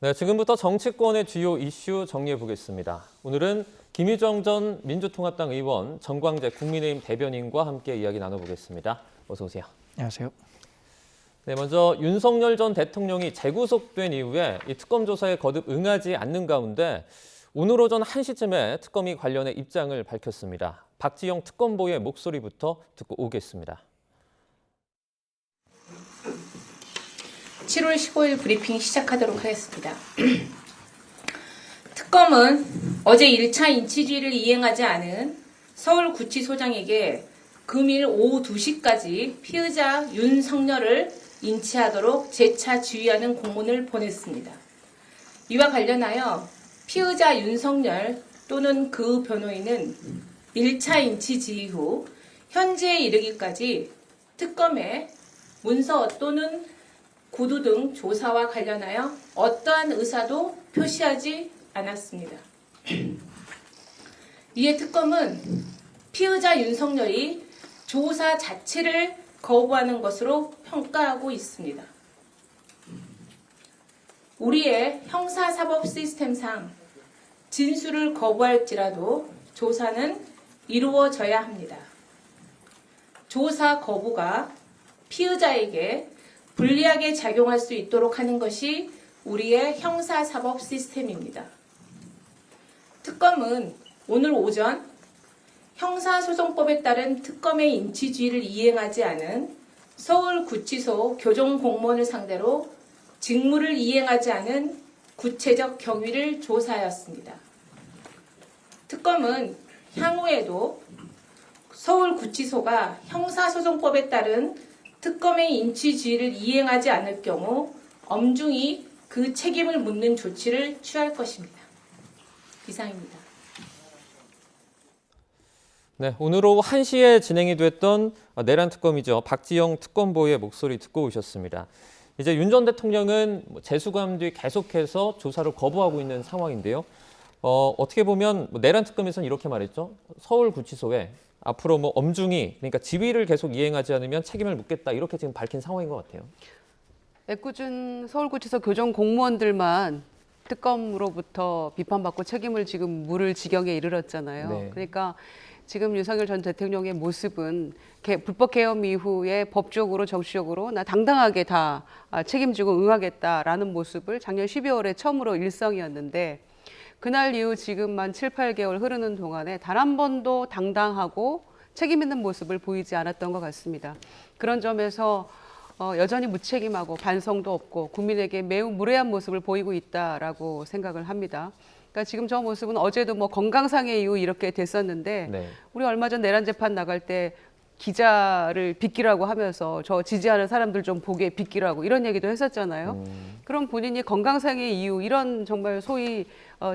네, 지금부터 정치권의 주요 이슈 정리해 보겠습니다. 오늘은 김유정 전 민주통합당 의원, 정광재 국민의힘 대변인과 함께 이야기 나눠보겠습니다. 어서 오세요. 안녕하세요. 네, 먼저 윤석열 전 대통령이 재구속된 이후에 이 특검 조사에 거듭 응하지 않는 가운데 오늘 오전 1시쯤에 특검이 관련해 입장을 밝혔습니다. 박지영 특검보의 목소리부터 듣고 오겠습니다. 7월 15일 브리핑 시작하도록 하겠습니다. 특검은 어제 1차 인치주의를 이행하지 않은 서울구치소장에게 금일 오후 2시까지 피의자 윤석열을 인치하도록 재차 지휘하는 공문을 보냈습니다. 이와 관련하여 피의자 윤석열 또는 그 변호인은 1차 인치 지휘 후 현재에 이르기까지 특검에 문서 또는 구두 등 조사와 관련하여 어떠한 의사도 표시하지 않았습니다. 이에 특검은 피의자 윤석열이 조사 자체를 거부하는 것으로 평가하고 있습니다. 우리의 형사사법 시스템상 진술을 거부할지라도 조사는 이루어져야 합니다. 조사 거부가 피의자에게 불리하게 작용할 수 있도록 하는 것이 우리의 형사사법 시스템입니다. 특검은 오늘 오전 형사소송법에 따른 특검의 인치주의를 이행하지 않은 서울구치소 교정공무원을 상대로 직무를 이행하지 않은 구체적 경위를 조사하였습니다. 특검은 향후에도 서울구치소가 형사소송법에 따른 특검의 인치주의를 이행하지 않을 경우 엄중히 그 책임을 묻는 조치를 취할 것입니다. 이상입니다. 네, 오늘 오후 1시에 진행이 됐던 내란 특검이죠. 박지영 특검보의 목소리 듣고 오셨습니다. 이제 윤 전 대통령은 재수감 뒤 계속해서 조사를 거부하고 있는 상황인데요. 어떻게 보면 내란 특검에서는 이렇게 말했죠. 서울구치소에 앞으로 엄중히 그러니까 지휘를 계속 이행하지 않으면 책임을 묻겠다 이렇게 지금 밝힌 상황인 것 같아요. 애꿎은 서울구치소 교정 공무원들만 특검으로부터 비판받고 책임을 지금 물을 지경에 이르렀잖아요. 네. 그러니까 지금 윤석열 전 대통령의 모습은 불법 계엄 이후에 법적으로 정치적으로 나 당당하게 다 책임지고 응하겠다라는 모습을 작년 12월에 처음으로 일성이었는데 그날 이후 지금만 7, 8개월 흐르는 동안에 단 한 번도 당당하고 책임 있는 모습을 보이지 않았던 것 같습니다. 그런 점에서 여전히 무책임하고 반성도 없고 국민에게 매우 무례한 모습을 보이고 있다라고 생각을 합니다. 그러니까 지금 저 모습은 어제도 건강상의 이유 이렇게 됐었는데 네. 우리 얼마 전 내란 재판 나갈 때 기자를 빗기라고 하면서 저 지지하는 사람들 좀 보게 빗기라고 이런 얘기도 했었잖아요. 그럼 본인이 건강상의 이유 이런 정말 소위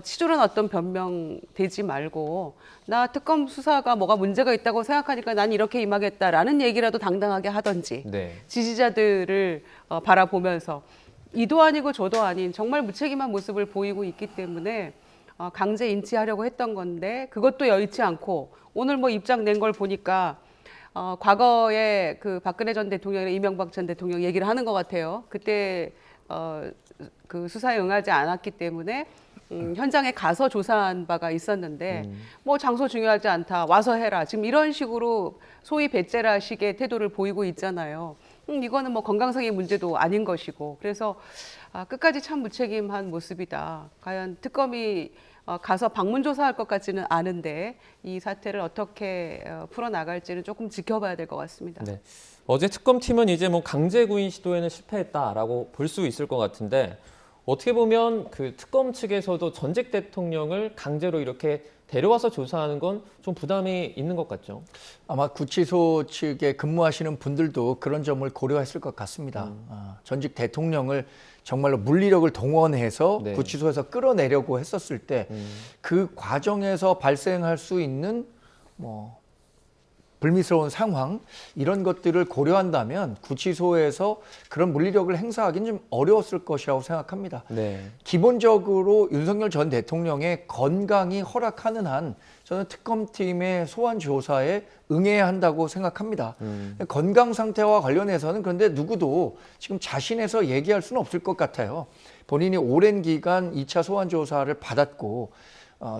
치졸한 어떤 변명 대지 말고 나 특검 수사가 뭐가 문제가 있다고 생각하니까 난 이렇게 임하겠다라는 얘기라도 당당하게 하던지 네. 지지자들을 바라보면서 이도 아니고 저도 아닌 정말 무책임한 모습을 보이고 있기 때문에 강제 인치하려고 했던 건데 그것도 여의치 않고 오늘 입장 낸 걸 보니까 과거에 그 박근혜 전 대통령이나 이명박 전 대통령 얘기를 하는 것 같아요. 그때 그 수사에 응하지 않았기 때문에 현장에 가서 조사한 바가 있었는데 장소 중요하지 않다 와서 해라 지금 이런 식으로 소위 배째라식의 태도를 보이고 있잖아요. 이거는 건강상의 문제도 아닌 것이고 그래서 끝까지 참 무책임한 모습이다. 과연 특검이 가서 방문 조사할 것 같지는 않은데 이 사태를 어떻게 풀어나갈지는 조금 지켜봐야 될 것 같습니다. 네. 어제 특검팀은 이제 강제 구인 시도에는 실패했다라고 볼 수 있을 것 같은데 어떻게 보면 그 특검 측에서도 전직 대통령을 강제로 이렇게 데려와서 조사하는 건 좀 부담이 있는 것 같죠? 아마 구치소 측에 근무하시는 분들도 그런 점을 고려했을 것 같습니다. 전직 대통령을 정말로 물리력을 동원해서 네. 구치소에서 끌어내려고 했었을 때 그 과정에서 발생할 수 있는 불미스러운 상황 이런 것들을 고려한다면 구치소에서 그런 물리력을 행사하기는 좀 어려웠을 것이라고 생각합니다. 네. 기본적으로 윤석열 전 대통령의 건강이 허락하는 한 저는 특검팀의 소환 조사에 응해야 한다고 생각합니다. 건강 상태와 관련해서는 그런데 누구도 지금 자신에서 얘기할 수는 없을 것 같아요. 본인이 오랜 기간 2차 소환 조사를 받았고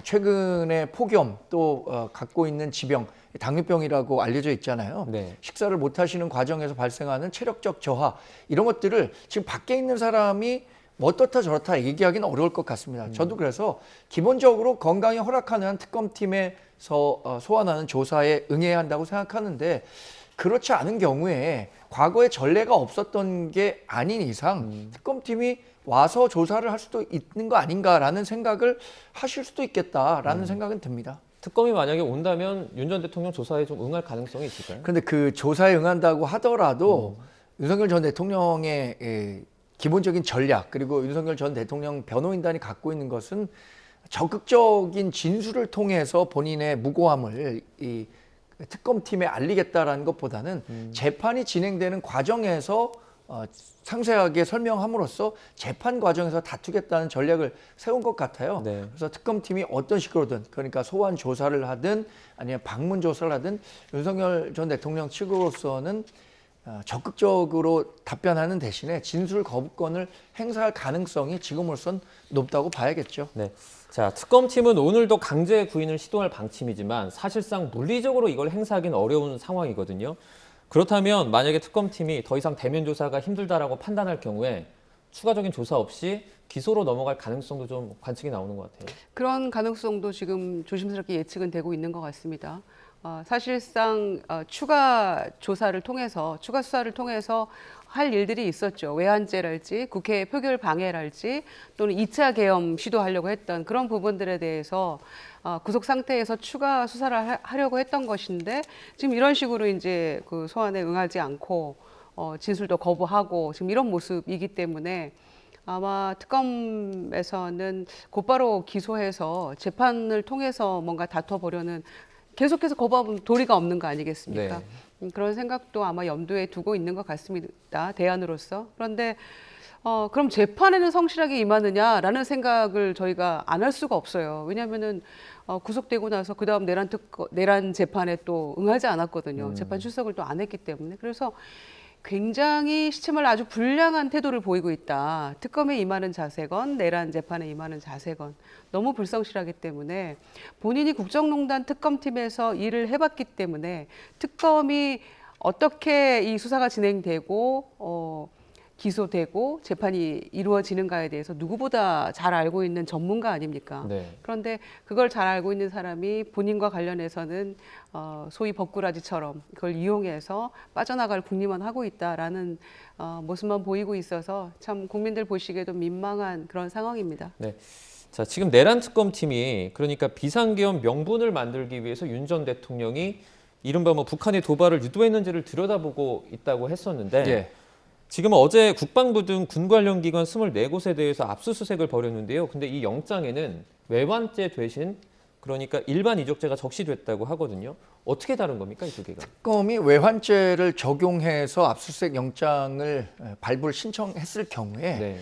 최근에 폭염 또 갖고 있는 지병 당뇨병이라고 알려져 있잖아요. 네. 식사를 못 하시는 과정에서 발생하는 체력적 저하 이런 것들을 지금 밖에 있는 사람이 뭐 어떻다 저렇다 얘기하기는 어려울 것 같습니다. 저도 그래서 기본적으로 건강이 허락하는 한 특검팀에서 소환하는 조사에 응해야 한다고 생각하는데 그렇지 않은 경우에 과거에 전례가 없었던 게 아닌 이상 특검팀이 와서 조사를 할 수도 있는 거 아닌가라는 생각을 하실 수도 있겠다라는 생각은 듭니다. 특검이 만약에 온다면 윤 전 대통령 조사에 좀 응할 가능성이 있을까요? 그런데 그 조사에 응한다고 하더라도 윤석열 전 대통령의 기본적인 전략 그리고 윤석열 전 대통령 변호인단이 갖고 있는 것은 적극적인 진술을 통해서 본인의 무고함을 이 특검팀에 알리겠다라는 것보다는 재판이 진행되는 과정에서 상세하게 설명함으로써 재판 과정에서 다투겠다는 전략을 세운 것 같아요. 네. 그래서 특검팀이 어떤 식으로든 그러니까 소환 조사를 하든 아니면 방문 조사를 하든 윤석열 전 대통령 측으로서는 적극적으로 답변하는 대신에 진술 거부권을 행사할 가능성이 지금으로선 높다고 봐야겠죠. 네. 자, 특검팀은 오늘도 강제 구인을 시도할 방침이지만 사실상 물리적으로 이걸 행사하기는 어려운 상황이거든요. 그렇다면 만약에 특검팀이 더 이상 대면 조사가 힘들다라고 판단할 경우에 추가적인 조사 없이 기소로 넘어갈 가능성도 좀 관측이 나오는 것 같아요. 그런 가능성도 지금 조심스럽게 예측은 되고 있는 것 같습니다. 사실상 추가 조사를 통해서 추가 수사를 통해서 할 일들이 있었죠. 외환죄랄지 국회 표결 방해랄지 또는 2차 계엄 시도하려고 했던 그런 부분들에 대해서 구속 상태에서 추가 수사를 하려고 했던 것인데 지금 이런 식으로 이제 그 소환에 응하지 않고 진술도 거부하고 지금 이런 모습이기 때문에 아마 특검에서는 곧바로 기소해서 재판을 통해서 뭔가 다퉈보려는 계속해서 거부하면 도리가 없는 거 아니겠습니까? 네. 그런 생각도 아마 염두에 두고 있는 것 같습니다. 대안으로서. 그런데 그럼 재판에는 성실하게 임하느냐라는 생각을 저희가 안 할 수가 없어요. 왜냐하면은 구속되고 나서 그 다음 내란 재판에 또 응하지 않았거든요. 재판 출석을 또 안 했기 때문에. 그래서 굉장히 시체말 아주 불량한 태도를 보이고 있다. 특검에 임하는 자세건 내란 재판에 임하는 자세건 너무 불성실하기 때문에 본인이 국정농단 특검팀에서 일을 해봤기 때문에 특검이 어떻게 이 수사가 진행되고 기소되고 재판이 이루어지는가에 대해서 누구보다 잘 알고 있는 전문가 아닙니까? 네. 그런데 그걸 잘 알고 있는 사람이 본인과 관련해서는 소위 법꾸라지처럼 그걸 이용해서 빠져나갈 궁리만 하고 있다라는 모습만 보이고 있어서 참 국민들 보시기에도 민망한 그런 상황입니다. 네. 자, 지금 내란 특검팀이 그러니까 비상계엄 명분을 만들기 위해서 윤 전 대통령이 이른바 뭐 북한의 도발을 유도했는지를 들여다보고 있다고 했었는데 예. 지금 어제 국방부 등 군 관련 기관 24곳에 대해서 압수수색을 벌였는데요. 근데 이 영장에는 외환죄 대신 그러니까 일반 이적죄가 적시됐다고 하거든요. 어떻게 다른 겁니까, 이 두 개가? 특검이 외환죄를 적용해서 압수수색 영장을 발부를 신청했을 경우에 네.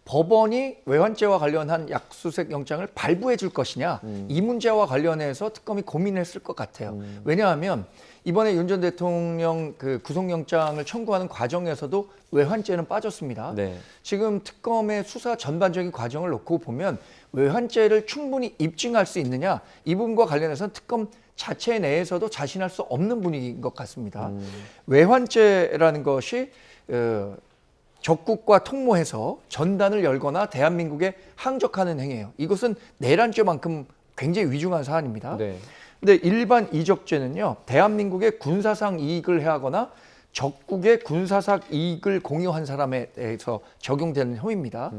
법원이 외환죄와 관련한 압수수색 영장을 발부해 줄 것이냐 이 문제와 관련해서 특검이 고민했을 것 같아요. 왜냐하면 이번에 윤 전 대통령 그 구속영장을 청구하는 과정에서도 외환죄는 빠졌습니다. 네. 지금 특검의 수사 전반적인 과정을 놓고 보면 외환죄를 충분히 입증할 수 있느냐 이 부분과 관련해서는 특검 자체 내에서도 자신할 수 없는 분위기인 것 같습니다. 외환죄라는 것이 적국과 통모해서 전단을 열거나 대한민국에 항적하는 행위예요. 이것은 내란죄만큼 굉장히 위중한 사안입니다. 네. 근데 일반 이적죄는요, 대한민국의 군사상 이익을 해하거나 적국의 군사상 이익을 공유한 사람에 대해서 적용되는 혐의입니다.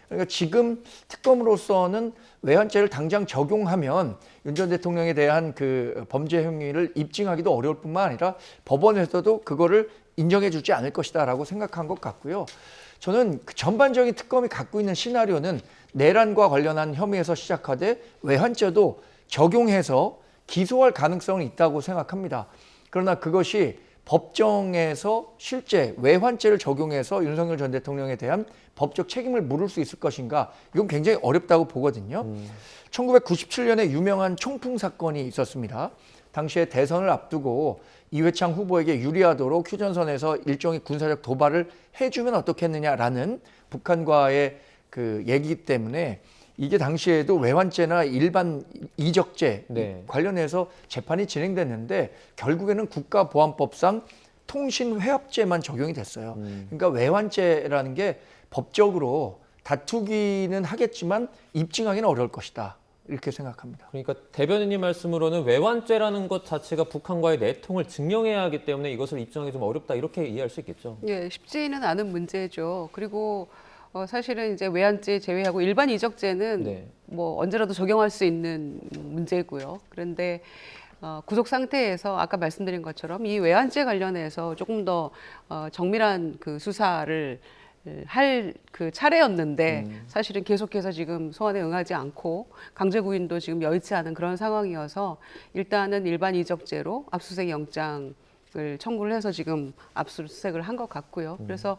그러니까 지금 특검으로서는 외환죄를 당장 적용하면 윤 전 대통령에 대한 그 범죄 행위를 입증하기도 어려울 뿐만 아니라 법원에서도 그거를 인정해 주지 않을 것이다라고 생각한 것 같고요. 저는 그 전반적인 특검이 갖고 있는 시나리오는 내란과 관련한 혐의에서 시작하되 외환죄도 적용해서 기소할 가능성은 있다고 생각합니다. 그러나 그것이 법정에서 실제 외환죄를 적용해서 윤석열 전 대통령에 대한 법적 책임을 물을 수 있을 것인가, 이건 굉장히 어렵다고 보거든요. 1997년에 유명한 총풍 사건이 있었습니다. 당시에 대선을 앞두고 이회창 후보에게 유리하도록 휴전선에서 일종의 군사적 도발을 해주면 어떻겠느냐라는 북한과의 그 얘기이기 때문에 이게 당시에도 외환죄나 일반 이적죄 네. 관련해서 재판이 진행됐는데 결국에는 국가보안법상 통신회합죄만 적용이 됐어요. 그러니까 외환죄라는 게 법적으로 다투기는 하겠지만 입증하기는 어려울 것이다. 이렇게 생각합니다. 그러니까 대변인님 말씀으로는 외환죄라는 것 자체가 북한과의 내통을 증명해야 하기 때문에 이것을 입증하기 좀 어렵다 이렇게 이해할 수 있겠죠. 예, 쉽지는 않은 문제죠. 그리고 사실은 이제 외환죄 제외하고 일반 이적죄는 네. 뭐 언제라도 적용할 수 있는 문제고요. 그런데 구속 상태에서 아까 말씀드린 것처럼 이 외환죄 관련해서 조금 더 정밀한 그 수사를 할 그 차례였는데 사실은 계속해서 지금 소환에 응하지 않고 강제 구인도 지금 여의치 않은 그런 상황이어서 일단은 일반 이적죄로 압수수색 영장을 청구를 해서 지금 압수수색을 한 것 같고요. 그래서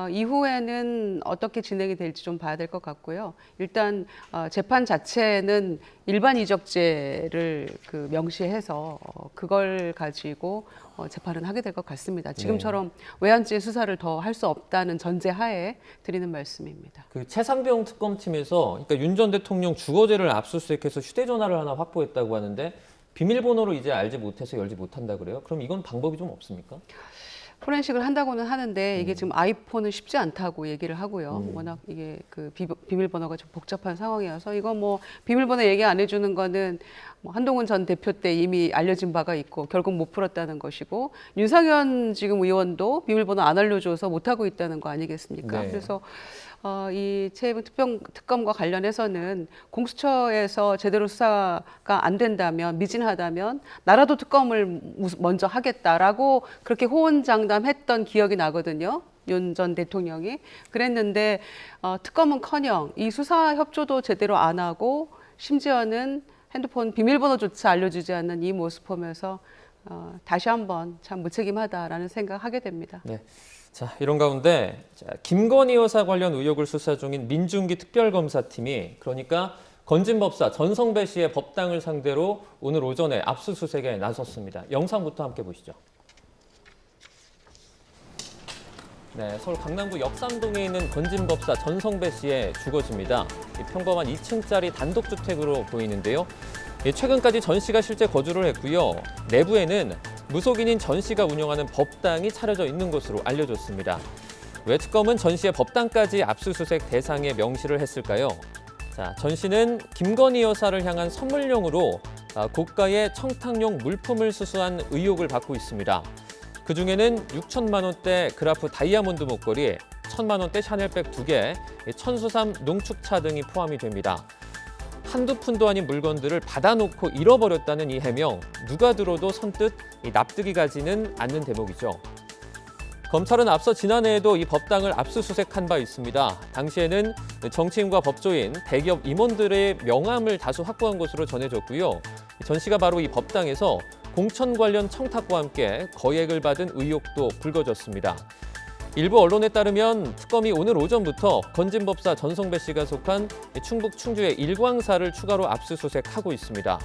이후에는 어떻게 진행이 될지 좀 봐야 될 것 같고요. 일단 재판 자체는 일반 이적죄를 그 명시해서 그걸 가지고 재판은 하게 될 것 같습니다. 지금처럼 외환죄 수사를 더 할 수 없다는 전제하에 드리는 말씀입니다. 그 최상병 특검팀에서 그러니까 윤 전 대통령 주거제를 압수수색해서 휴대전화를 하나 확보했다고 하는데 비밀번호를 이제 알지 못해서 열지 못한다 그래요? 그럼 이건 방법이 좀 없습니까? 포렌식을 한다고는 하는데 이게 지금 아이폰은 쉽지 않다고 얘기를 하고요. 워낙 이게 그 비밀번호가 좀 복잡한 상황이어서 이거 뭐 비밀번호 얘기 안 해주는 거는 뭐 한동훈 전 대표 때 이미 알려진 바가 있고 결국 못 풀었다는 것이고 윤상현 지금 의원도 비밀번호 안 알려줘서 못 하고 있다는 거 아니겠습니까? 네. 그래서 이 최혜분 특검과 관련해서는 공수처에서 제대로 수사가 안 된다면 미진하다면 나라도 특검을 먼저 하겠다라고 그렇게 호언장담했던 기억이 나거든요. 윤 전 대통령이 그랬는데 특검은커녕 이 수사 협조도 제대로 안 하고 심지어는 핸드폰 비밀번호조차 알려주지 않는 이 모습 보면서 다시 한번 참 무책임하다라는 생각하게 됩니다. 네. 자, 이런 가운데 김건희 여사 관련 의혹을 수사 중인 민중기 특별검사팀이 그러니까 건진법사 전성배 씨의 법당을 상대로 오늘 오전에 압수수색에 나섰습니다. 영상부터 함께 보시죠. 네, 서울 강남구 역삼동에 있는 건진법사 전성배 씨의 주거지입니다. 평범한 2층짜리 단독주택으로 보이는데요. 최근까지 전 씨가 실제 거주를 했고요. 내부에는 무속인인 전 씨가 운영하는 법당이 차려져 있는 것으로 알려졌습니다. 왜 특검은 전 씨의 법당까지 압수수색 대상에 명시를 했을까요? 자, 전 씨는 김건희 여사를 향한 선물용으로 고가의 청탁용 물품을 수수한 의혹을 받고 있습니다. 그중에는 6천만 원대 그라프 다이아몬드 목걸이, 1,000만 원대 샤넬백 2개, 천수삼 농축차 등이 포함이 됩니다. 한두 푼도 아닌 물건들을 받아놓고 잃어버렸다는 이 해명, 누가 들어도 선뜻 납득이 가지는 않는 대목이죠. 검찰은 앞서 지난해에도 이 법당을 압수수색한 바 있습니다. 당시에는 정치인과 법조인, 대기업 임원들의 명함을 다수 확보한 것으로 전해졌고요. 전 씨가 바로 이 법당에서 공천 관련 청탁과 함께 거액을 받은 의혹도 불거졌습니다. 일부 언론에 따르면 특검이 오늘 오전부터 건진법사 전성배 씨가 속한 충북 충주의 일광사를 추가로 압수수색하고 있습니다.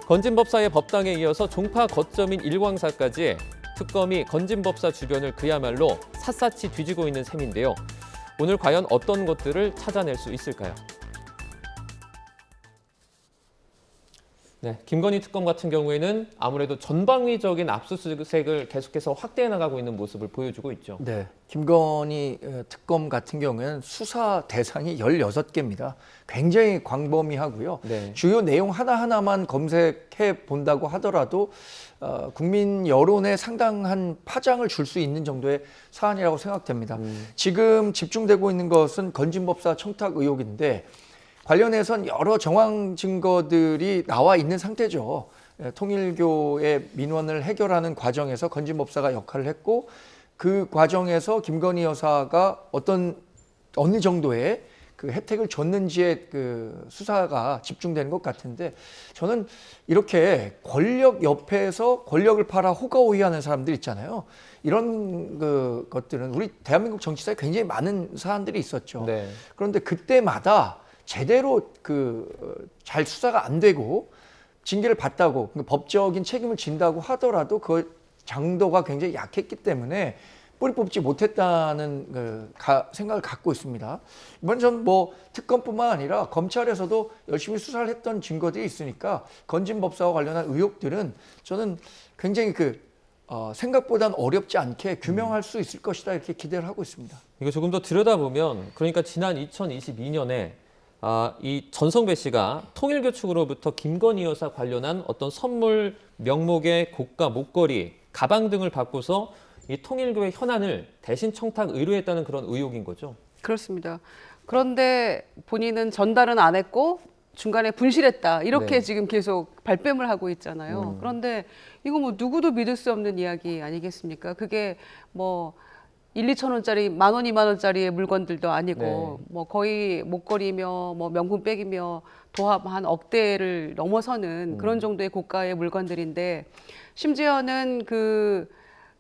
건진법사의 법당에 이어서 종파 거점인 일광사까지 특검이 건진법사 주변을 그야말로 샅샅이 뒤지고 있는 셈인데요. 오늘 과연 어떤 것들을 찾아낼 수 있을까요? 네, 김건희 특검 같은 경우에는 아무래도 전방위적인 압수수색을 계속해서 확대해 나가고 있는 모습을 보여주고 있죠. 네, 김건희 특검 같은 경우에는 수사 대상이 16개입니다. 굉장히 광범위하고요. 네. 주요 내용 하나하나만 검색해 본다고 하더라도 국민 여론에 상당한 파장을 줄 수 있는 정도의 사안이라고 생각됩니다. 지금 집중되고 있는 것은 건진법사 청탁 의혹인데 관련해선 여러 정황 증거들이 나와 있는 상태죠. 통일교의 민원을 해결하는 과정에서 건진법사가 역할을 했고 그 과정에서 김건희 여사가 어느 정도의 그 혜택을 줬는지의 그 수사가 집중되는 것 같은데 저는 이렇게 권력 옆에서 권력을 팔아 호가호위하는 사람들 있잖아요. 이런 것들은 우리 대한민국 정치사에 굉장히 많은 사안들이 있었죠. 네. 그런데 그때마다 제대로 잘 수사가 안 되고 징계를 받다고 법적인 책임을 진다고 하더라도 그 장도가 굉장히 약했기 때문에 뿌리 뽑지 못했다는 생각을 갖고 있습니다. 이번 전 뭐 특검뿐만 아니라 검찰에서도 열심히 수사를 했던 증거들이 있으니까 건진법사와 관련한 의혹들은 저는 굉장히 생각보단 어렵지 않게 규명할 수 있을 것이다 이렇게 기대를 하고 있습니다. 이거 조금 더 들여다보면 그러니까 지난 2022년에 이 전성배 씨가 통일교 측으로부터 김건희 여사 관련한 어떤 선물, 명목의 고가 목걸이, 가방 등을 받고서 이 통일교의 현안을 대신 청탁 의뢰했다는 그런 의혹인 거죠. 그렇습니다. 그런데 본인은 전달은 안 했고 중간에 분실했다. 이렇게 네. 지금 계속 발뺌을 하고 있잖아요. 그런데 이거 뭐 누구도 믿을 수 없는 이야기 아니겠습니까? 그게 뭐 1, 2천 원짜리, 10,000원, 20,000원짜리의 물건들도 아니고 네. 뭐 거의 목걸이며 뭐 명품백이며 도합 한 억대를 넘어서는 그런 정도의 고가의 물건들인데 심지어는 그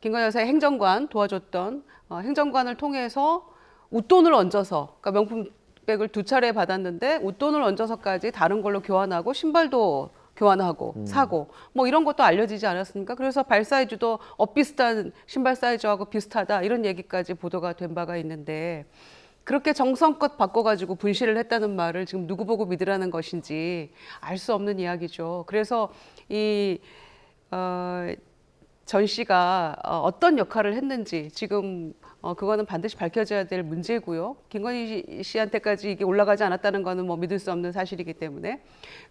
김건희 여사의 행정관 도와줬던 행정관을 통해서 웃돈을 얹어서 그러니까 명품백을 2차례 받았는데 웃돈을 얹어서까지 다른 걸로 교환하고 신발도 교환하고 사고 뭐 이런 것도 알려지지 않았습니까? 그래서 발 사이즈도 비슷한 신발 사이즈하고 비슷하다 이런 얘기까지 보도가 된 바가 있는데 그렇게 정성껏 바꿔가지고 분실을 했다는 말을 지금 누구 보고 믿으라는 것인지 알 수 없는 이야기죠. 그래서 이 전 씨가 어떤 역할을 했는지 지금 그거는 반드시 밝혀져야 될 문제고요. 김건희 씨한테까지 이게 올라가지 않았다는 거는 뭐 믿을 수 없는 사실이기 때문에.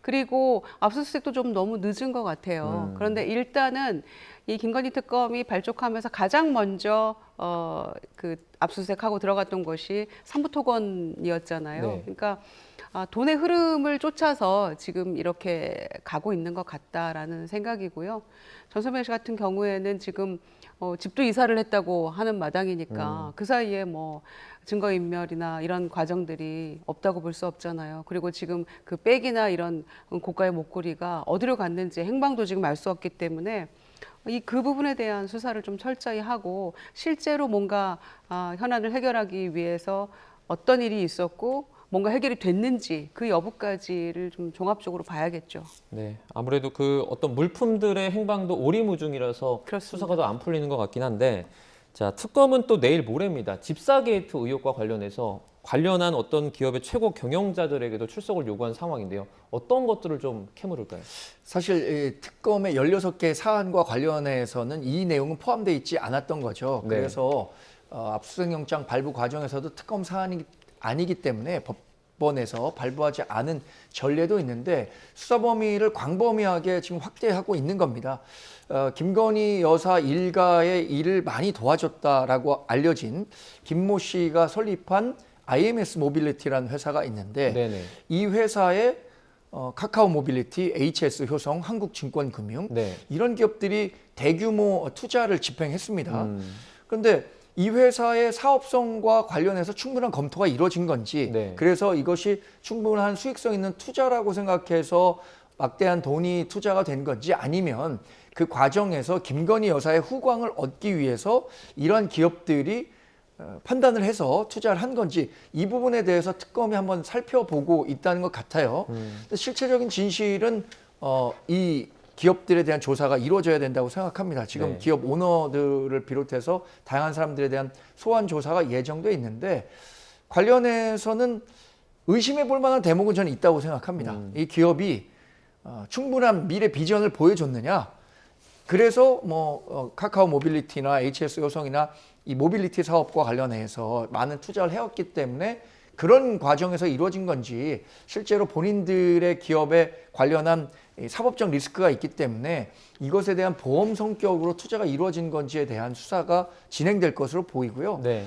그리고 압수수색도 좀 너무 늦은 것 같아요. 그런데 일단은 이 김건희 특검이 발족하면서 가장 먼저 그 압수수색하고 들어갔던 것이 삼부토건이었잖아요. 네. 그러니까 돈의 흐름을 쫓아서 지금 이렇게 가고 있는 것 같다라는 생각이고요. 전소매 씨 같은 경우에는 지금 집도 이사를 했다고 하는 마당이니까 그 사이에 뭐 증거인멸이나 이런 과정들이 없다고 볼 수 없잖아요. 그리고 지금 그 백이나 이런 고가의 목걸이가 어디로 갔는지 행방도 지금 알 수 없기 때문에 그 부분에 대한 수사를 좀 철저히 하고 실제로 뭔가 현안을 해결하기 위해서 어떤 일이 있었고 뭔가 해결이 됐는지 그 여부까지를 좀 종합적으로 봐야겠죠. 네, 아무래도 그 어떤 물품들의 행방도 오리무중이라서 그렇습니다. 수사가 더 안 풀리는 것 같긴 한데, 자 특검은 또 내일 모레입니다. 집사 게이트 의혹과 관련해서 관련한 어떤 기업의 최고 경영자들에게도 출석을 요구한 상황인데요. 어떤 것들을 좀 캐물을까요? 사실 이 특검의 16개 사안과 관련해서는 이 내용은 포함되어 있지 않았던 거죠. 네. 그래서 압수수색영장 발부 과정에서도 특검 사안이 아니기 때문에 법원에서 발부하지 않은 전례도 있는데 수사 범위를 광범위하게 지금 확대하고 있는 겁니다. 김건희 여사 일가의 일을 많이 도와줬다라고 알려진 김모 씨가 설립한 IMS 모빌리티라는 회사가 있는데 네네. 이 회사에 카카오 모빌리티, HS 효성, 한국증권금융 네. 이런 기업들이 대규모 투자를 집행했습니다. 그런데 이 회사의 사업성과 관련해서 충분한 검토가 이루어진 건지 네. 그래서 이것이 충분한 수익성 있는 투자라고 생각해서 막대한 돈이 투자가 된 건지 아니면 그 과정에서 김건희 여사의 후광을 얻기 위해서 이러한 기업들이 판단을 해서 투자를 한 건지 이 부분에 대해서 특검이 한번 살펴보고 있다는 것 같아요. 실체적인 진실은 이 기업들에 대한 조사가 이루어져야 된다고 생각합니다. 지금 네. 기업 오너들을 비롯해서 다양한 사람들에 대한 소환 조사가 예정돼 있는데 관련해서는 의심해 볼 만한 대목은 저는 있다고 생각합니다. 이 기업이 충분한 미래 비전을 보여줬느냐? 그래서 뭐 카카오 모빌리티나 HS 효성이나 이 모빌리티 사업과 관련해서 많은 투자를 해왔기 때문에 그런 과정에서 이루어진 건지 실제로 본인들의 기업에 관련한 사법적 리스크가 있기 때문에 이것에 대한 보험 성격으로 투자가 이루어진 건지에 대한 수사가 진행될 것으로 보이고요. 네.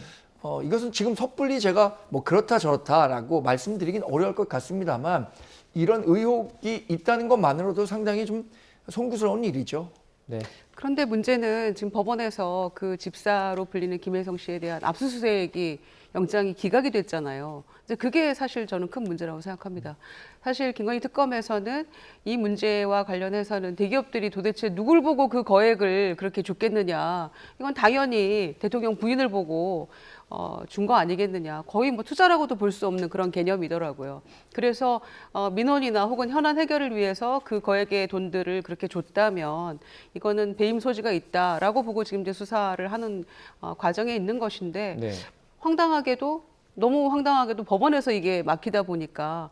이것은 지금 섣불리 제가 뭐 그렇다 저렇다라고 말씀드리긴 어려울 것 같습니다만 이런 의혹이 있다는 것만으로도 상당히 좀 송구스러운 일이죠. 네. 그런데 문제는 지금 법원에서 그 집사로 불리는 김혜성 씨에 대한 압수수색이 영장이 기각이 됐잖아요. 이제 그게 사실 저는 큰 문제라고 생각합니다. 사실 김건희 특검에서는 이 문제와 관련해서는 대기업들이 도대체 누굴 보고 그 거액을 그렇게 줬겠느냐. 이건 당연히 대통령 부인을 보고 준 거 아니겠느냐. 거의 뭐 투자라고도 볼 수 없는 그런 개념이더라고요. 그래서 민원이나 혹은 현안 해결을 위해서 그 거액의 돈들을 그렇게 줬다면 이거는 배임 소지가 있다라고 보고 지금 이제 수사를 하는 과정에 있는 것인데 네. 너무 황당하게도 법원에서 이게 막히다 보니까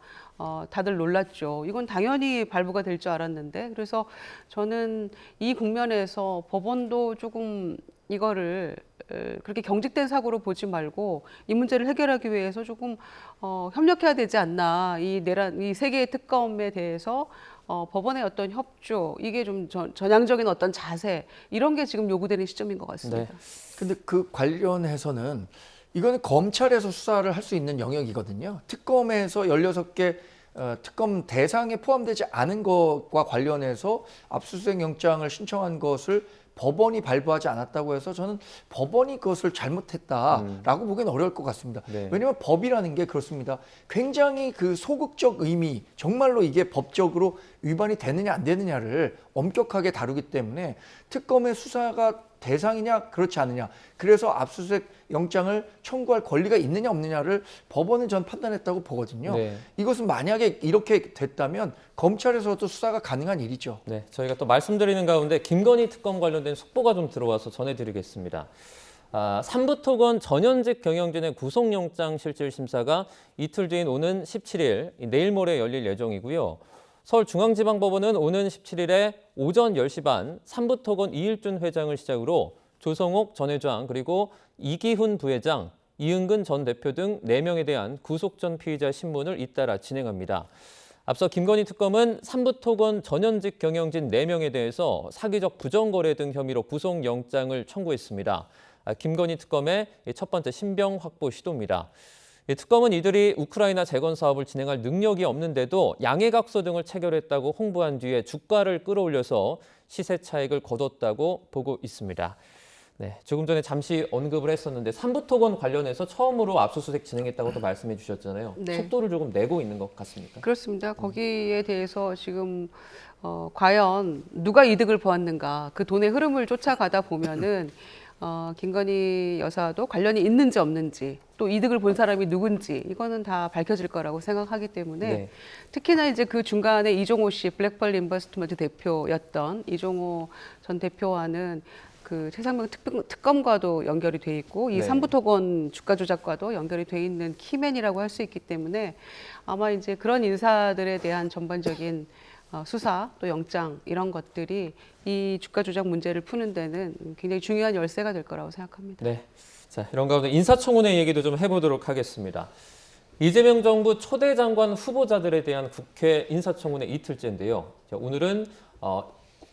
다들 놀랐죠. 이건 당연히 발부가 될 줄 알았는데, 그래서 저는 이 국면에서 법원도 조금 이거를 그렇게 경직된 사고로 보지 말고 이 문제를 해결하기 위해서 조금 협력해야 되지 않나. 이 세 개의 특검에 대해서 법원의 어떤 협조, 이게 좀 전향적인 어떤 자세, 이런 게 지금 요구되는 시점인 것 같습니다. 근데 그 관련해서는 이거는 검찰에서 수사를 할 수 있는 영역이거든요. 특검에서 16개 특검 대상에 포함되지 않은 것과 관련해서 압수수색 영장을 신청한 것을 법원이 발부하지 않았다고 해서 저는 법원이 그것을 잘못했다라고 보기는 어려울 것 같습니다. 네. 왜냐하면 법이라는 게 그렇습니다. 굉장히 그 소극적 의미, 정말로 이게 법적으로 위반이 되느냐 안 되느냐를 엄격하게 다루기 때문에 특검의 수사가 대상이냐 그렇지 않느냐, 그래서 압수수색 영장을 청구할 권리가 있느냐 없느냐를 법원은 전 판단했다고 보거든요. 네. 이것은 만약에 이렇게 됐다면 검찰에서도 수사가 가능한 일이죠. 네, 저희가 또 말씀드리는 가운데 김건희 특검 관련된 속보가 좀 들어와서 전해드리겠습니다. 삼부토건 전현직 경영진의 구속영장 실질심사가 이틀 뒤인 오는 17일, 내일 모레 열릴 예정이고요. 서울중앙지방법원은 오는 17일에 오전 10시 반 삼부토건 이일준 회장을 시작으로 조성옥 전 회장 그리고 이기훈 부회장, 이은근 전 대표 등 4명에 대한 구속 전 피의자 신문을 잇따라 진행합니다. 앞서 김건희 특검은 삼부토건 전현직 경영진 4명에 대해서 사기적 부정거래 등 혐의로 구속영장을 청구했습니다. 김건희 특검의 첫 번째 신병 확보 시도입니다. 특검은 이들이 우크라이나 재건 사업을 진행할 능력이 없는데도 양해각서 등을 체결했다고 홍보한 뒤에 주가를 끌어올려서 시세 차익을 거뒀다고 보고 있습니다. 네, 조금 전에 잠시 언급을 했었는데 삼부토건 관련해서 처음으로 압수수색 진행했다고도 말씀해 주셨잖아요. 네. 속도를 조금 내고 있는 것 같습니까? 그렇습니다. 거기에 대해서 지금 과연 누가 이득을 보았는가, 그 돈의 흐름을 쫓아가다 보면은 김건희 여사도 관련이 있는지 없는지, 또 이득을 본 사람이 누군지, 이거는 다 밝혀질 거라고 생각하기 때문에 네. 특히나 이제 그 중간에 이종호 씨, 블랙펄 인버스트먼트 대표였던 이종호 전 대표와는 그 최상병 특검과도 연결이 돼 있고 이 네. 삼부토건 주가 조작과도 연결이 돼 있는 키맨이라고 할 수 있기 때문에 아마 이제 그런 인사들에 대한 전반적인 수사 또 영장 이런 것들이 이 주가 조작 문제를 푸는 데는 굉장히 중요한 열쇠가 될 거라고 생각합니다. 네. 자, 이런 가운데 인사청문회 얘기도 좀 해보도록 하겠습니다. 이재명 정부 초대 장관 후보자들에 대한 국회 인사청문회 이틀째인데요. 자, 오늘은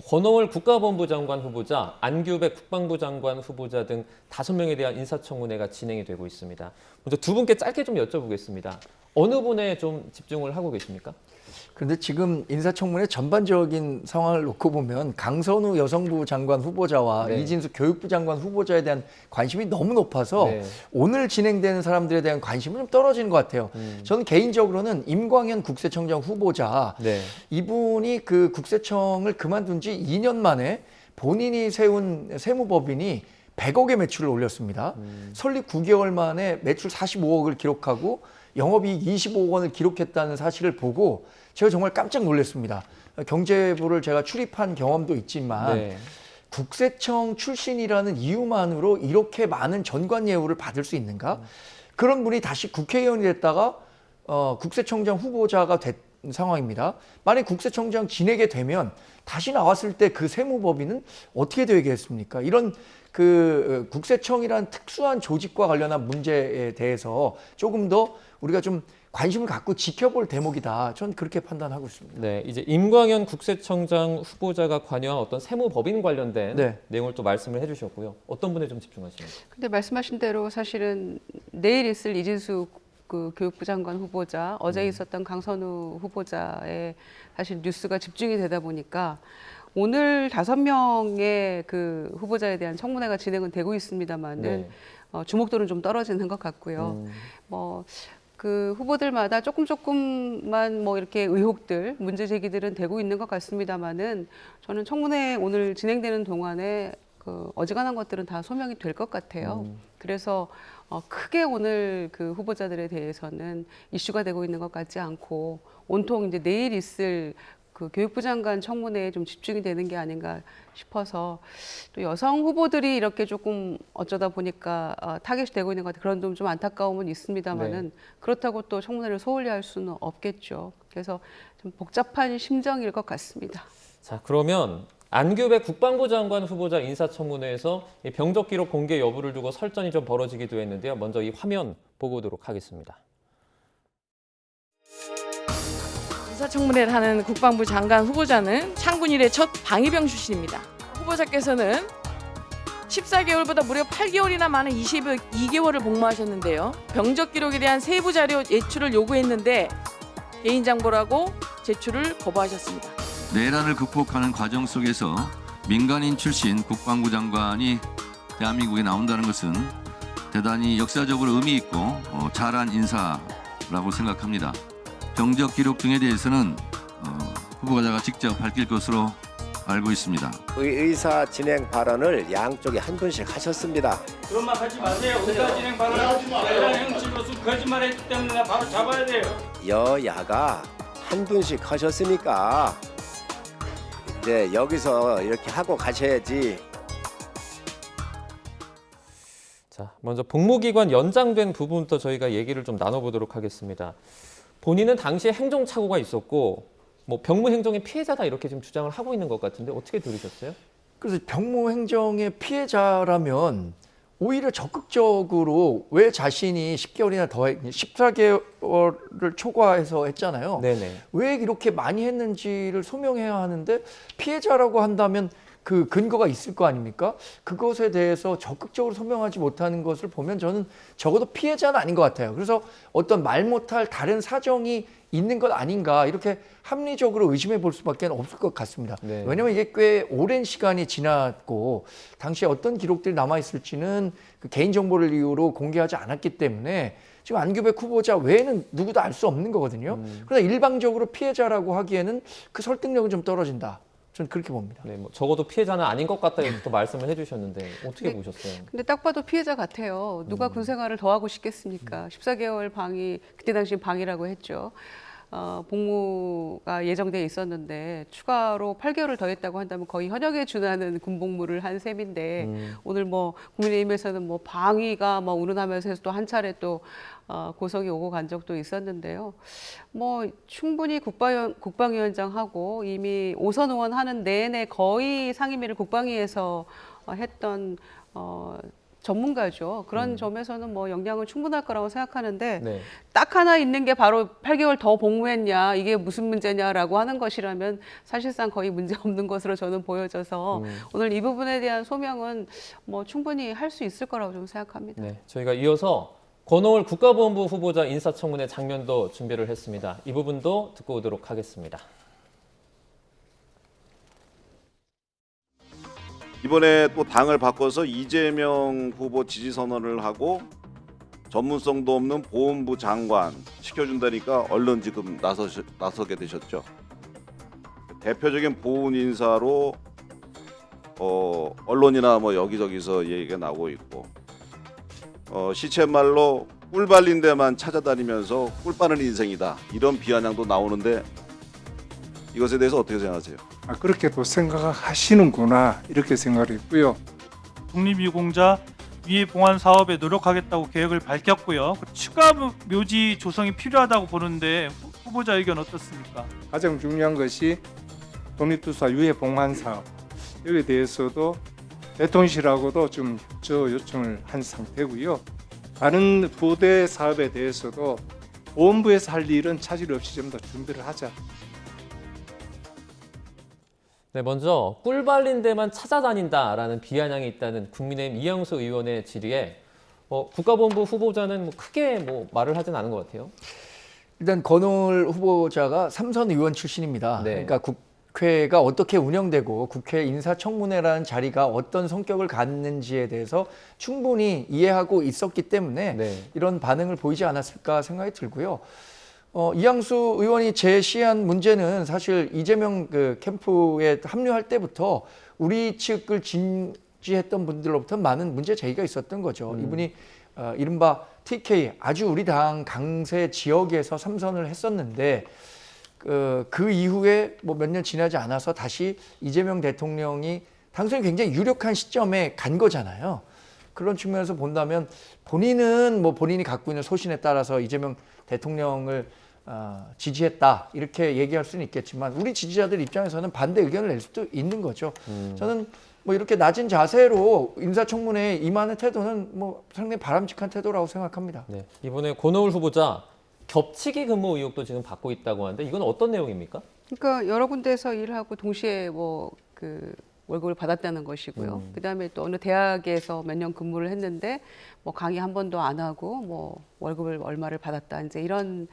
권오월 국가본부 장관 후보자, 안규백 국방부 장관 후보자 등 5명에 대한 인사청문회가 진행이 되고 있습니다. 먼저 두 분께 짧게 좀 여쭤보겠습니다. 어느 분에 좀 집중을 하고 계십니까? 그런데 지금 인사청문회 전반적인 상황을 놓고 보면 강선우 여성부 장관 후보자와 네. 이진수 교육부 장관 후보자에 대한 관심이 너무 높아서 네. 오늘 진행되는 사람들에 대한 관심은 좀 떨어지는 것 같아요. 저는 개인적으로는 임광현 국세청장 후보자, 네. 이분이 그 국세청을 그만둔 지 2년 만에 본인이 세운 세무법인이 100억의 매출을 올렸습니다. 설립 9개월 만에 매출 45억을 기록하고 영업이익 25억 원을 기록했다는 사실을 보고 제가 정말 깜짝 놀랐습니다. 경제부를 제가 출입한 경험도 있지만 네. 국세청 출신이라는 이유만으로 이렇게 많은 전관 예우를 받을 수 있는가? 그런 분이 다시 국회의원이 됐다가 국세청장 후보자가 된 상황입니다. 만약 국세청장 지내게 되면 다시 나왔을 때 그 세무법인은 어떻게 되겠습니까? 이런 그 국세청이란 특수한 조직과 관련한 문제에 대해서 조금 더 우리가 좀 관심을 갖고 지켜볼 대목이다. 저는 그렇게 판단하고 있습니다. 네, 이제 임광현 국세청장 후보자가 관여한 어떤 세무법인 관련된 네. 내용을 또 말씀을 해주셨고요. 어떤 분에 좀 집중하시는지. 근데 말씀하신 대로 사실은 내일 있을 이진수 그 교육부 장관 후보자, 어제 있었던 강선우 후보자의 사실 뉴스가 집중이 되다 보니까 오늘 5명의 그 후보자에 대한 청문회가 진행은 되고 있습니다만은 네. 주목도는 좀 떨어지는 것 같고요. 그 후보들마다 조금만 뭐 이렇게 의혹들, 문제 제기들은 되고 있는 것 같습니다만은 저는 청문회 오늘 진행되는 동안에 그 어지간한 것들은 다 소명이 될 것 같아요. 그래서 크게 오늘 그 후보자들에 대해서는 이슈가 되고 있는 것 같지 않고 온통 이제 내일 있을 그 교육부 장관 청문회에 좀 집중이 되는 게 아닌가 싶어서 또 여성 후보들이 이렇게 조금 어쩌다 보니까 타겟이 되고 있는 것 같아요. 그런 좀 안타까움은 있습니다만은 네. 그렇다고 또 청문회를 소홀히 할 수는 없겠죠. 그래서 좀 복잡한 심정일 것 같습니다. 자, 그러면 안규배 국방부 장관 후보자 인사청문회에서 이 병적 기록 공개 여부를 두고 설전이 좀 벌어지기도 했는데요. 먼저 이 화면 보고 오도록 하겠습니다. 인사청문회를 하는 국방부 장관 후보자는 창군 이래 첫 방위병 출신입니다. 후보자께서는 14개월보다 무려 8개월이나 많은 22개월을 복무하셨는데요. 병적 기록에 대한 세부 자료 제출을 요구했는데 개인정보라고 제출을 거부하셨습니다. 내란을 극복하는 과정 속에서 민간인 출신 국방부 장관이 대한민국에 나온다는 것은 대단히 역사적으로 의미 있고 잘한 인사라고 생각합니다. 병적 기록 등에 대해서는 후보자가 직접 밝힐 것으로 알고 있습니다. 의사 진행 발언을 양쪽에 한 분씩 하셨습니다. 그런 말 하지 마세요. 의사 진행 발언 대단한 형식으로서 거짓말했기 때문에 바로 잡아야 돼요. 여야가 한 분씩 하셨으니까 이제 여기서 이렇게 하고 가셔야지. 자, 먼저 복무기관 연장된 부분부터 저희가 얘기를 좀 나눠보도록 하겠습니다. 본인은 당시에 행정착오가 있었고 뭐 병무행정의 피해자다 이렇게 지금 주장을 하고 있는 것 같은데 어떻게 들으셨어요? 그래서 병무행정의 피해자라면 오히려 적극적으로 왜 자신이 10개월이나 더 14개월을 초과해서 했잖아요. 네네. 왜 이렇게 많이 했는지를 소명해야 하는데 피해자라고 한다면 그 근거가 있을 거 아닙니까? 그것에 대해서 적극적으로 소명하지 못하는 것을 보면 저는 적어도 피해자는 아닌 것 같아요. 그래서 어떤 말 못할 다른 사정이 있는 것 아닌가 이렇게 합리적으로 의심해 볼 수밖에 없을 것 같습니다. 네. 왜냐하면 이게 꽤 오랜 시간이 지났고 당시에 어떤 기록들이 남아있을지는 그 개인정보를 이유로 공개하지 않았기 때문에 지금 안규배 후보자 외에는 누구도 알 수 없는 거거든요. 그러나 일방적으로 피해자라고 하기에는 그 설득력은 좀 떨어진다. 저는 그렇게 봅니다. 네, 뭐 적어도 피해자는 아닌 것 같다 이렇게 또 말씀을 해주셨는데 어떻게 네. 보셨어요? 근데 딱 봐도 피해자 같아요. 누가 군 생활을 더 하고 싶겠습니까? 14개월 방위, 그때 당시 방위라고 했죠. 복무가 예정돼 있었는데 추가로 8개월을 더했다고 한다면 거의 현역에 준하는 군복무를 한 셈인데 오늘 뭐 국민의힘에서는 뭐 방위가 뭐 운운하면서 또 한 차례 또 고성이 오고 간 적도 있었는데요. 뭐 충분히 국방위원장하고 이미 오선 의원 하는 내내 거의 상임위를 국방위에서 했던 전문가죠. 그런 점에서는 뭐 역량은 충분할 거라고 생각하는데 네. 딱 하나 있는 게 바로 8개월 더 복무했냐 이게 무슨 문제냐라고 하는 것이라면 사실상 거의 문제 없는 것으로 저는 보여져서 오늘 이 부분에 대한 소명은 뭐 충분히 할 수 있을 거라고 좀 생각합니다. 네, 저희가 이어서 권오을 국가보훈부 후보자 인사청문회 장면도 준비를 했습니다. 이 부분도 듣고 오도록 하겠습니다. 이번에 또 당을 바꿔서 이재명 후보 지지 선언을 하고 전문성도 없는 보훈부 장관 시켜준다니까 얼른 지금 나서게 되셨죠. 대표적인 보훈 인사로 언론이나 뭐 여기저기서 얘기가 나오고 있고 시쳇말로 꿀 발린 데만 찾아다니면서 꿀 빠는 인생이다 이런 비아냥도 나오는데 이것에 대해서 어떻게 생각하세요? 그렇게도 생각하시는구나 이렇게 생각했고요. 독립유공자 위해 봉환 사업에 노력하겠다고 계획을 밝혔고요. 추가 묘지 조성이 필요하다고 보는데 후보자 의견 어떻습니까? 가장 중요한 것이 독립투사 유해 봉환 사업 여기에 대해서도 대통령실하고도 좀 협조 요청을 한 상태고요. 다른 부대 사업에 대해서도 보훈부에서 할 일은 차질 없이 좀 더 준비를 하자. 네, 먼저 꿀 발린 데만 찾아다닌다라는 비아냥이 있다는 국민의힘 이영수 의원의 질의에 국가보훈부 후보자는 뭐 크게 뭐 말을 하진 않은 것 같아요. 일단 권오을 후보자가 삼선 의원 출신입니다. 네. 그러니까 국회가 어떻게 운영되고 국회 인사청문회라는 자리가 어떤 성격을 갖는지에 대해서 충분히 이해하고 있었기 때문에 네. 이런 반응을 보이지 않았을까 생각이 들고요. 이양수 의원이 제시한 문제는 사실 이재명 그 캠프에 합류할 때부터 우리 측을 지지했던 분들로부터 많은 문제 제기가 있었던 거죠. 이분이 이른바 TK 아주 우리 당 강세 지역에서 3선을 했었는데 그 이후에 뭐 몇 년 지나지 않아서 다시 이재명 대통령이 당선이 굉장히 유력한 시점에 간 거잖아요. 그런 측면에서 본다면 본인은 뭐 본인이 갖고 있는 소신에 따라서 이재명 대통령을 지지했다 이렇게 얘기할 수는 있겠지만 우리 지지자들 입장에서는 반대 의견을 낼 수도 있는 거죠. 저는 뭐 이렇게 낮은 자세로 인사청문회에 임하는 태도는 뭐 상당히 바람직한 태도라고 생각합니다. 네, 이번에 권오울 후보자 겹치기 근무 의혹도 지금 받고 있다고 하는데 이건 어떤 내용입니까? 그러니까 여러 군데에서 일하고 동시에 뭐 그 월급을 받았다는 것이고요. 그다음에 또 어느 대학에서 몇 년 근무를 했는데 뭐 강의 한 번도 안 하고 뭐 월급을 얼마를 받았다 이제 이런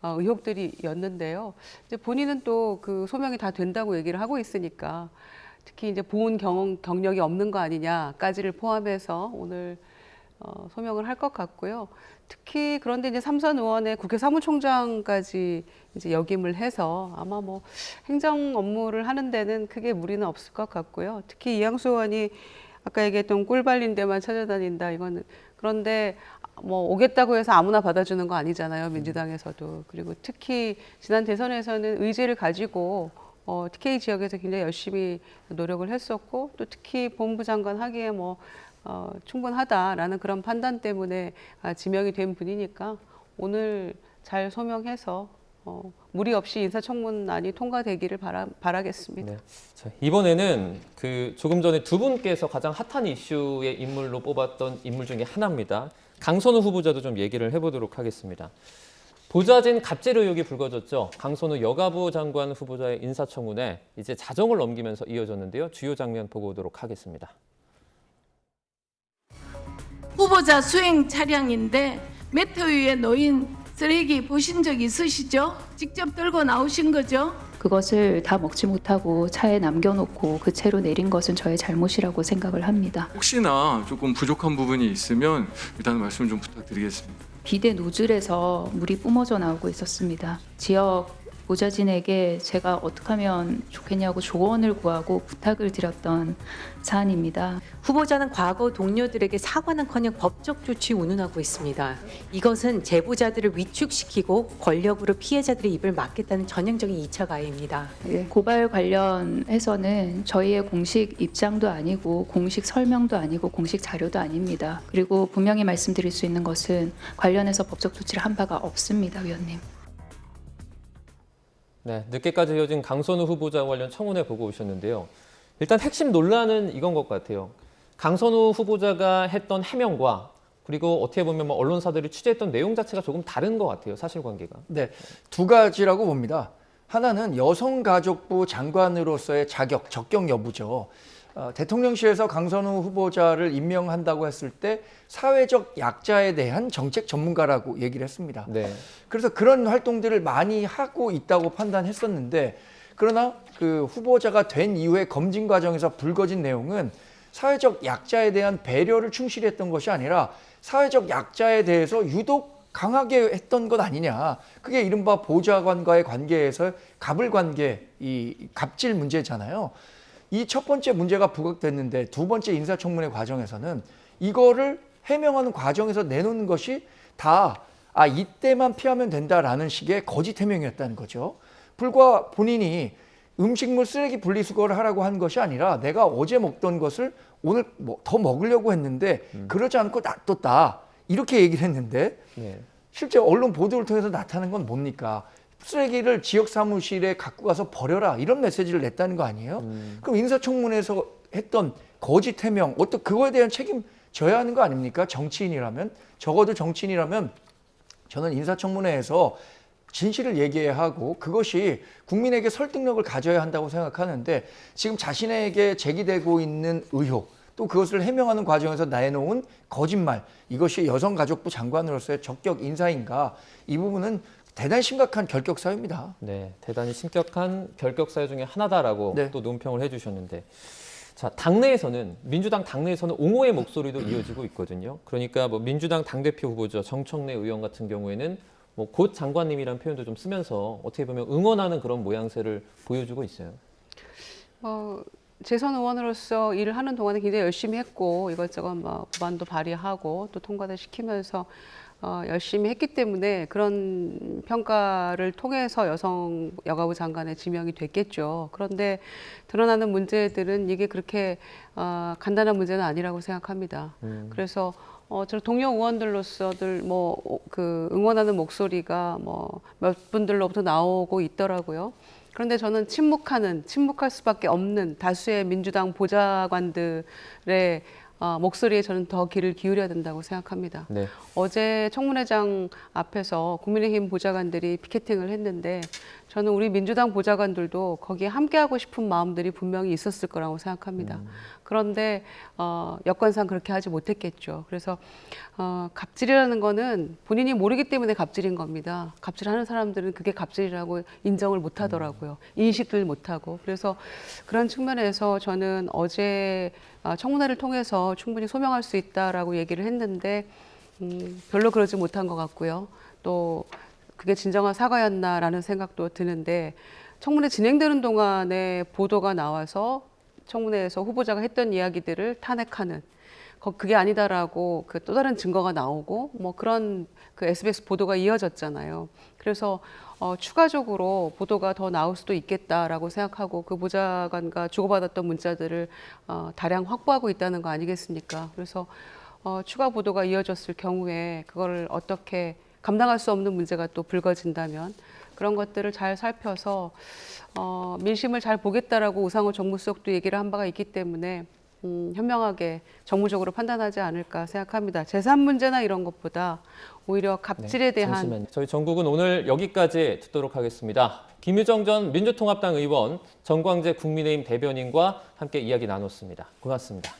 의혹들이었는데요. 이제 본인은 또 그 소명이 다 된다고 얘기를 하고 있으니까 특히 이제 보훈 경력이 없는 거 아니냐까지를 포함해서 오늘 소명을 할 것 같고요. 특히 그런데 이제 삼선 의원의 국회 사무총장까지 이제 역임을 해서 아마 뭐 행정 업무를 하는 데는 크게 무리는 없을 것 같고요. 특히 이양수 의원이 아까 얘기했던 꿀 발린 데만 찾아다닌다 이거는 그런데 뭐 오겠다고 해서 아무나 받아주는 거 아니잖아요. 민주당에서도. 그리고 특히 지난 대선에서는 의지를 가지고 TK 지역에서 굉장히 열심히 노력을 했었고 또 특히 본부 장관 하기에 뭐 충분하다라는 그런 판단 때문에 지명이 된 분이니까 오늘 잘 소명해서 무리 없이 인사청문안이 통과되기를 바라겠습니다. 네. 자, 이번에는 그 조금 전에 두 분께서 가장 핫한 이슈의 인물로 뽑았던 인물 중에 하나입니다. 강선우 후보자도 좀 얘기를 해보도록 하겠습니다. 보좌진 갑질 의혹이 불거졌죠. 강선우 여가부 장관 후보자의 인사청문회 이제 자정을 넘기면서 이어졌는데요. 주요 장면 보고 오도록 하겠습니다. 후보자 수행 차량인데 매트 위에 놓인 쓰레기 보신 적 있으시죠? 직접 들고 나오신 거죠? 그것을 다 먹지 못하고 차에 남겨놓고 그 채로 내린 것은 저의 잘못이라고 생각을 합니다. 혹시나 조금 부족한 부분이 있으면 일단 말씀 좀 부탁드리겠습니다. 비대 노즐에서 물이 뿜어져 나오고 있었습니다. 지역 보좌진에게 제가 어떻게 하면 좋겠냐고 조언을 구하고 부탁을 드렸던 사안입니다. 후보자는 과거 동료들에게 사과는커녕 법적 조치 운운하고 있습니다. 이것은 제보자들을 위축시키고 권력으로 피해자들의 입을 막겠다는 전형적인 2차 가해입니다. 고발 관련해서는 저희의 공식 입장도 아니고 공식 설명도 아니고 공식 자료도 아닙니다. 그리고 분명히 말씀드릴 수 있는 것은 관련해서 법적 조치를 한 바가 없습니다, 위원님. 네, 늦게까지 이어진 강선우 후보자 관련 청문회 보고 오셨는데요. 일단 핵심 논란은 이건 것 같아요. 강선우 후보자가 했던 해명과 그리고 어떻게 보면 뭐 언론사들이 취재했던 내용 자체가 조금 다른 것 같아요. 사실관계가. 네, 두 가지라고 봅니다. 하나는 여성가족부 장관으로서의 자격, 적격 여부죠. 대통령실에서 강선우 후보자를 임명한다고 했을 때 사회적 약자에 대한 정책 전문가라고 얘기를 했습니다. 네. 그래서 그런 활동들을 많이 하고 있다고 판단했었는데 그러나 그 후보자가 된 이후에 검증 과정에서 불거진 내용은 사회적 약자에 대한 배려를 충실히 했던 것이 아니라 사회적 약자에 대해서 유독 강하게 했던 것 아니냐. 그게 이른바 보좌관과의 관계에서 갑을관계, 이 갑질 문제잖아요. 이 첫 번째 문제가 부각됐는데 두 번째 인사청문회 과정에서는 이거를 해명하는 과정에서 내놓는 것이 다 이때만 피하면 된다라는 식의 거짓 해명이었다는 거죠. 불과 본인이 음식물 쓰레기 분리수거를 하라고 한 것이 아니라 내가 어제 먹던 것을 오늘 더 먹으려고 했는데 그러지 않고 놔뒀다. 이렇게 얘기를 했는데 실제 언론 보도를 통해서 나타난 건 뭡니까? 쓰레기를 지역 사무실에 갖고 가서 버려라 이런 메시지를 냈다는 거 아니에요? 그럼 인사청문회에서 했던 거짓 해명 어떤 그거에 대한 책임 져야 하는 거 아닙니까? 정치인이라면 적어도 정치인이라면 저는 인사청문회에서 진실을 얘기해야 하고 그것이 국민에게 설득력을 가져야 한다고 생각하는데 지금 자신에게 제기되고 있는 의혹 또 그것을 해명하는 과정에서 내놓은 거짓말 이것이 여성가족부 장관으로서의 적격 인사인가 이 부분은 대단히 심각한 결격 사유입니다. 네, 대단히 심각한 결격 사유 중에 하나다라고 또 논평을 해주셨는데, 자 당내에서는 민주당 당내에서는 옹호의 목소리도 이어지고 있거든요. 그러니까 뭐 민주당 당대표 후보자 정청래 의원 같은 경우에는 뭐 곧 장관님이라는 표현도 좀 쓰면서 어떻게 보면 응원하는 그런 모양새를 보여주고 있어요. 재선 의원으로서 일을 하는 동안에 굉장히 열심히 했고 이것저것 뭐 법안도 발의하고 또 통과도 시키면서 열심히 했기 때문에 그런 평가를 통해서 여가부 장관에 지명이 됐겠죠. 그런데 드러나는 문제들은 이게 그렇게 간단한 문제는 아니라고 생각합니다. 그래서 저 동료 의원들로서들 그 응원하는 목소리가 몇 분들로부터 나오고 있더라고요. 그런데 저는 침묵할 수밖에 없는 다수의 민주당 보좌관들의 목소리에 저는 더 귀를 기울여야 된다고 생각합니다. 네. 어제 청문회장 앞에서 국민의힘 보좌관들이 피켓팅을 했는데 저는 우리 민주당 보좌관들도 거기에 함께하고 싶은 마음들이 분명히 있었을 거라고 생각합니다. 그런데 여건상 그렇게 하지 못했겠죠. 그래서 갑질이라는 거는 본인이 모르기 때문에 갑질인 겁니다. 갑질하는 사람들은 그게 갑질이라고 인정을 못 하더라고요. 인식을 못 하고. 그래서 그런 측면에서 저는 어제 청문회를 통해서 충분히 소명할 수 있다라고 얘기를 했는데 별로 그러지 못한 것 같고요. 또 그게 진정한 사과였나라는 생각도 드는데 청문회 진행되는 동안에 보도가 나와서 청문회에서 후보자가 했던 이야기들을 탄핵하는 그게 아니다라고 그 또 다른 증거가 나오고 뭐 그런 그 SBS 보도가 이어졌잖아요. 그래서 추가적으로 보도가 더 나올 수도 있겠다라고 생각하고 그 보좌관과 주고받았던 문자들을 다량 확보하고 있다는 거 아니겠습니까? 그래서 추가 보도가 이어졌을 경우에 그걸 어떻게 감당할 수 없는 문제가 또 불거진다면 그런 것들을 잘 살펴서 민심을 잘 보겠다라고 우상호 정무수석도 얘기를 한 바가 있기 때문에 현명하게 정무적으로 판단하지 않을까 생각합니다. 재산 문제나 이런 것보다 오히려 갑질에 대한 잠시만요. 저희 전국은 오늘 여기까지 듣도록 하겠습니다. 김유정 전 민주통합당 의원, 정광재 국민의힘 대변인과 함께 이야기 나눴습니다. 고맙습니다.